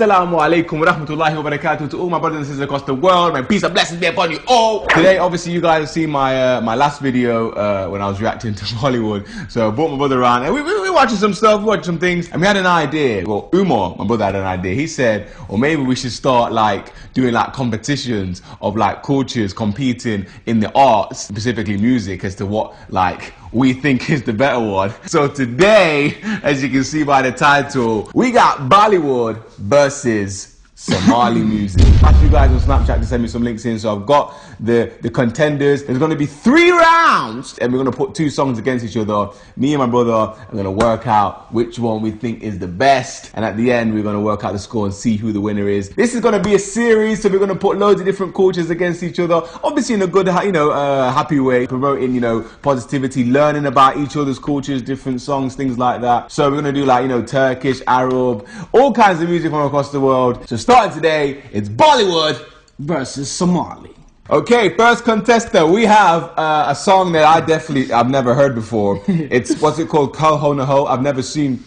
Assalamu alaikum wa rahmatullahi wa barakatuh to all my brothers and sisters across the world. My peace and blessings be upon you all. Today, obviously, you guys have seen my last video when I was reacting to Bollywood. So I brought my brother around and we watching some stuff, watching some things, and we had an idea. Well, Umar, my brother, had an idea. He said, or maybe we should start like doing like competitions of like cultures competing in the arts, specifically music, as to what like we think is the better one. So today, as you can see by the title, we got Bollywood versus Somali music. Ask you guys on Snapchat to send me some links in. So I've got the contenders. There's going to be 3 rounds and we're going to put 2 songs against each other. Me and my brother are going to work out which one we think is the best, and at the end we're going to work out the score and see who the winner is. This is going to be a series, so we're going to put loads of different cultures against each other, obviously in a good, happy way, promoting, positivity, learning about each other's cultures, different songs, things like that. So we're going to do like, Turkish, Arab, all kinds of music from across the world. So starting today, it's Bollywood versus Somali. Okay, first contestant, we have a song that I've never heard before. It's, what's it called? Kal Ho Na Ho. I've never seen.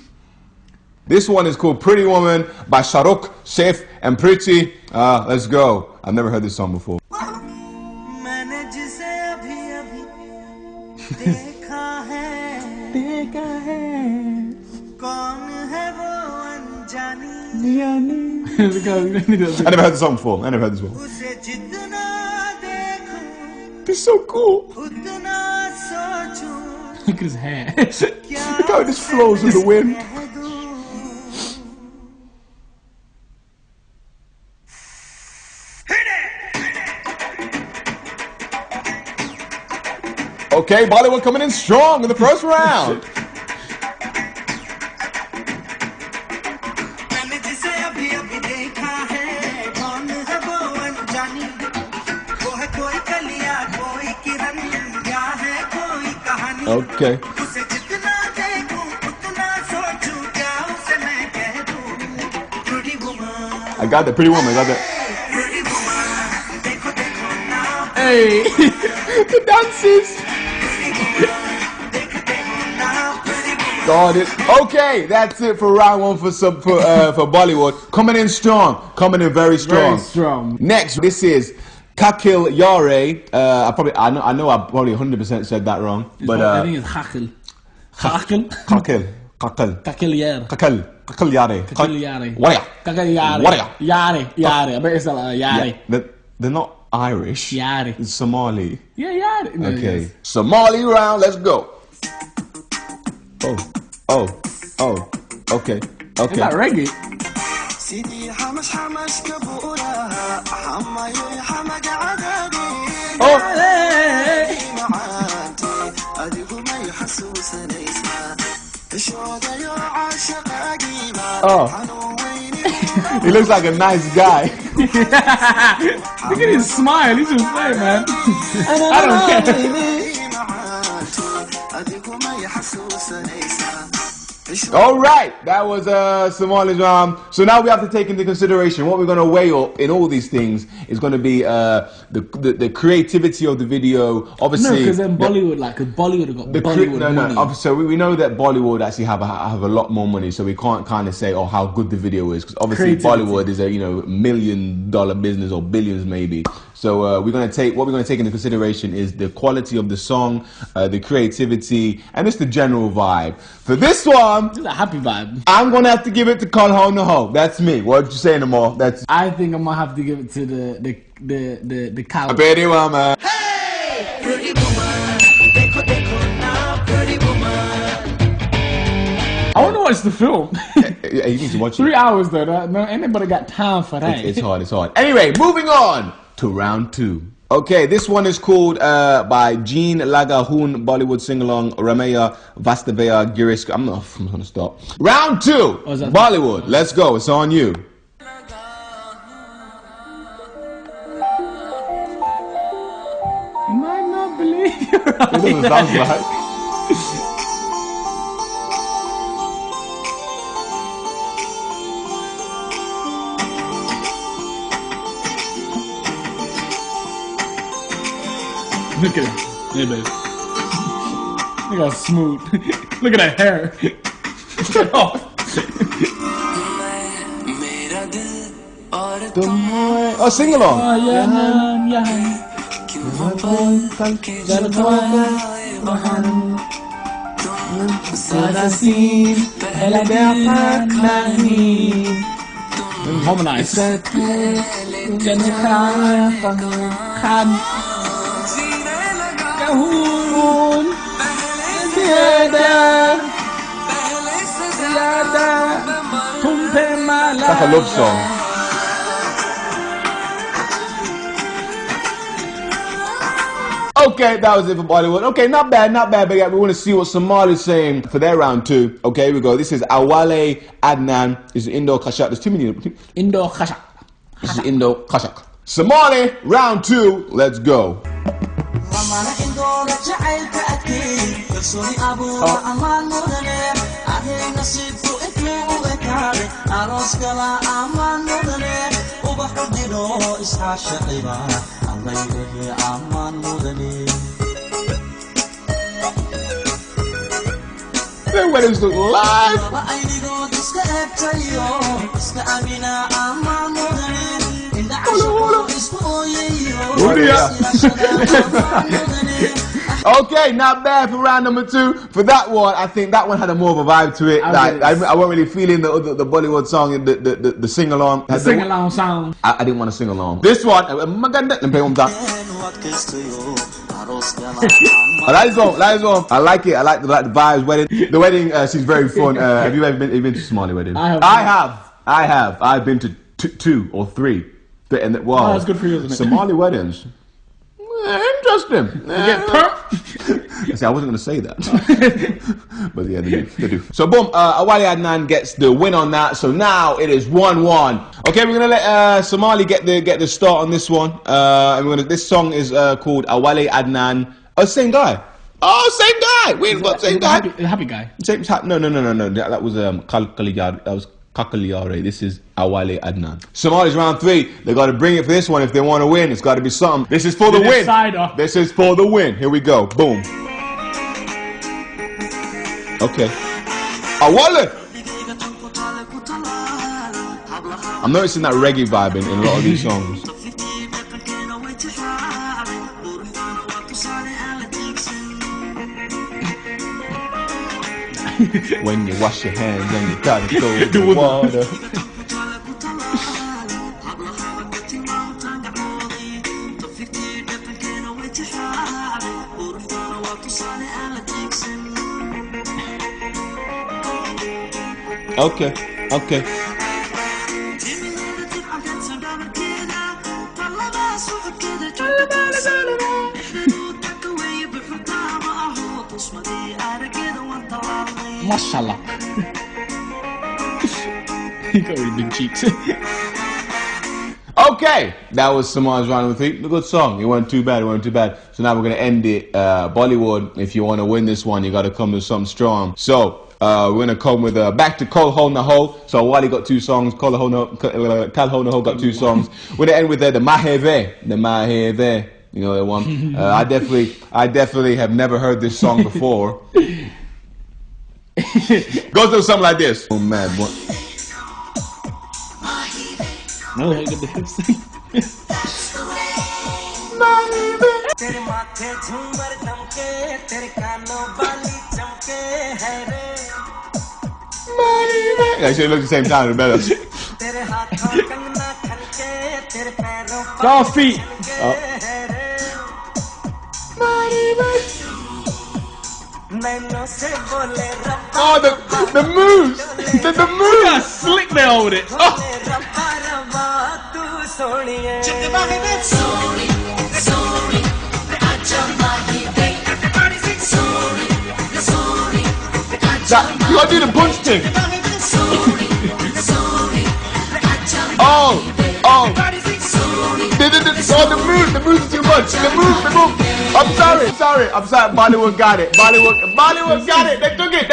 This one is called Pretty Woman by Shahrukh, Saif and Pretty. Let's go. I've never heard this song before. I never heard the song before. I never heard this one. It's so cool. Look at his hair. Look how it just flows with the wind. Okay, Bollywood coming in strong in the first round. Okay. I got that. Pretty Woman. I got that. Hey, the dances. Got it. Okay, that's it for round 1 for Bollywood. Coming in strong. Coming in very strong. Very strong. Next, this is Kakil Yare. I know I probably 100% said that wrong, but I think it's Kakil. Kakil. Kakil Yare. Kakil Yare. Kakil Yare. Warrior. Kakil Yare. Warrior. Yare. I bet it's Yare. Yeah, they're not Irish. Yare. It's Somali. Yeah, Yare. No, okay. Yes. Somali round. Let's go. Oh. Okay. Is that reggae? Oh. He looks like a nice guy. Look at his smile. He's just playing, man. I don't care. All right, that was Somali's round. So now we have to take into consideration what we're going to weigh up in all these things is going to be the creativity of the video. Obviously, no, because then Bollywood, Bollywood have got Bollywood money. So we know that Bollywood actually have a lot more money, so we can't kind of say, oh, how good the video is, because obviously Bollywood is a $1 million business or billions maybe. So we're going to take into consideration is the quality of the song, the creativity, and just the general vibe. For this one, it's a happy vibe. I'm going to have to give it to Kal Ho Na Ho. That's me. What you saying, Amor? I think I'm going to have to give it to the cow. A pretty woman. Hey, pretty woman. Dekho, dekho now, pretty woman. I want to watch the film. Yeah, you need to watch it. 3 hours though. No, anybody got time for that. It's hard. Anyway, moving on to round 2. Okay, this one is called by Jean Lagahun, Bollywood sing-along, Ramaya Vastavaya Girish. I'm gonna stop. Round 2, Bollywood. Let's go. It's on you. You might not believe you're right. It doesn't sound like. Look at it. Hey, babe. Look how smooth. Look at that hair. Oh, sing along. Harmonize. That's a love song. Okay, that was it for Bollywood. Okay, not bad, not bad. But yeah, we want to see what Somali's saying for their round 2. Okay, here we go. This is Awale Adnan. This is Indo Kashak. There's too many. Indo Kashak. This is Indo Kashak. Somali, round 2. Let's go. Their weddings look live. Okay, not bad for round number 2. For that one, I think that one had a more of a vibe to it. I wasn't really feeling the Bollywood song, the sing along. The sing along song. I didn't want to sing along. This one, that is all. I like it. I like the vibes. Wedding. The wedding seems very fun. Have you ever been to Somali wedding? I have. I've been to 2 or 3. And wow, that's good for you, isn't it? Somali weddings. Interesting. See, I wasn't going to say that. But yeah, they do. So boom, Awale Adnan gets the win on that. So now it is 1-1. Okay, we're going to let Somali get the start on this one. And this song is called Awale Adnan. Oh, same guy. Oh, same guy. We ain't got same guy. The happy guy. No. That was Kalkaliyar. That was Kakaliyare. This is Awale Adnan. Somali's round 3. They got to bring it for this one if they want to win. It's got to be something. This is for the win. This is for the win. Here we go. Boom. Okay. Awale. I'm noticing that reggae vibe in a lot of these songs. When you wash your hands and you gotta throw the water. Okay. Mashallah. He got really big cheeks. Okay, that was Somali's round number 3. A good song. It wasn't too bad. So now we're gonna end it. Bollywood. If you want to win this one, you got to come with something strong. So we're gonna come with back to Kol Ho Naho. So Wally got 2 songs. Kal Ho Naho got 2 songs. We're gonna end with the Maheve. The Maheve. You know that one. I definitely have never heard this song before. Goes to something like this. Oh man, what? No, I get the hips. Actually, it looks the same time. Better. Go feet. Oh, the moves! The moves! Look how slick they are with it. Oh. You gotta do the punch thing. Oh. The moves is too much. The move. I'm sorry. sorry. Bollywood got it. Bollywood got it. They took it.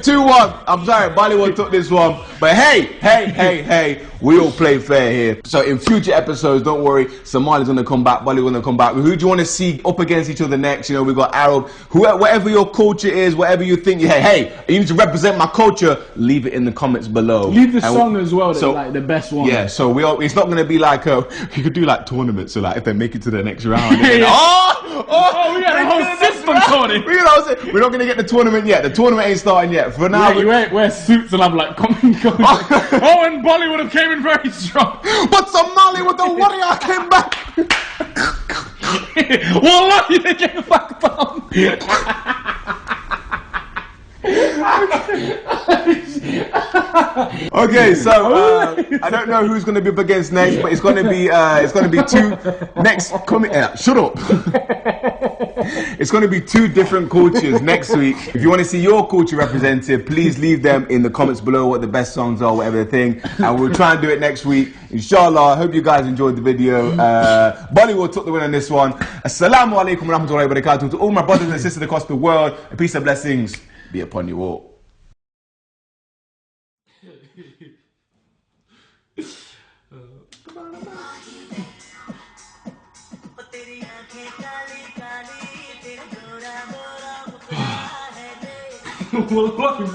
2-1. I'm sorry, Bollywood took this one. But hey, we all play fair here. So in future episodes, don't worry, Somali's gonna come back, Bollywood's gonna come back. Who do you want to see up against each other next? You know, we got Arab, whatever your culture is, whatever you think, hey, you need to represent my culture, leave it in the comments below. Leave the song as well, that's like the best one. Yeah, so it's not gonna be like you could do like tournaments, so like if they make it to the next round. We got a whole system tournament. We're not gonna get the tournament yet. The tournament ain't starting yet. For now, you wear suits and I'm like, come. Oh, and Bollywood have came in very strong. But Somali with the warrior came back. Wallahi, they came back down. Okay, so I don't know who's going to be up against next, but it's going to be two next coming. Shut up. It's going to be two different cultures next week. If you want to see your culture represented, please leave them in the comments below what the best songs are, whatever the thing, and we'll try and do it next week. Inshallah. I hope you guys enjoyed the video. Bollywood took the win on this one. Assalamu alaikum wa rahmatullahi wa barakatuh to all my brothers and sisters across the world. A peace and blessings be upon you all. Wallahi,